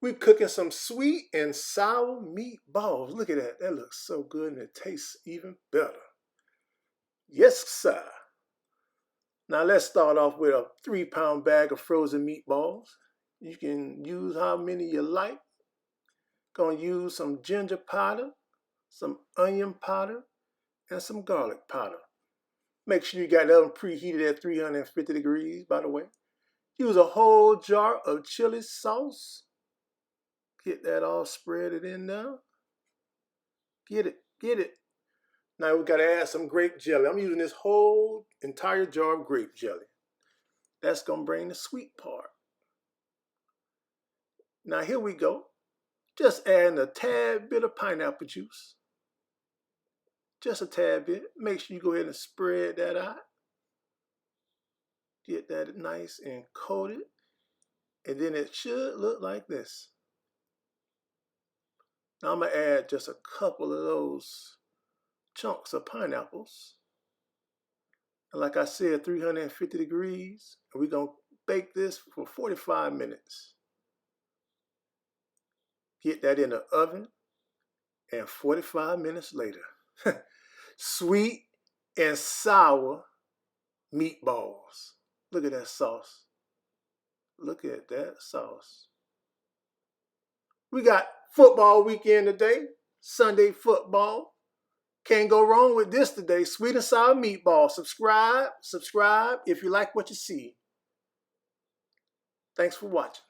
We're cooking some sweet and sour meatballs. Look at that. That looks so good and it tastes even better. Yes, sir. Now let's start off with a 3-pound bag of frozen meatballs. You can use how many you like. Gonna use some ginger powder, some onion powder, and some garlic powder. Make sure you got that one preheated at 350 degrees, by the way. Use a whole jar of chili sauce. Get that all spreaded in there. Get it. Now we gotta add some grape jelly. I'm using this whole entire jar of grape jelly. That's gonna bring the sweet part. Now here we go. Just adding a tad bit of pineapple juice. Just a tad bit. Make sure you go ahead and spread that out. Get that nice and coated. And then it should look like this. Now I'm going to add just a couple of those chunks of pineapples. And like I said, 350 degrees. And we're going to bake this for 45 minutes. Get that in the oven. And 45 minutes later, sweet and sour meatballs. Look at that sauce. Look at that sauce. We got football weekend today, Sunday football. Can't go wrong with this today, sweet and sour meatball. Subscribe if you like what you see. Thanks for watching.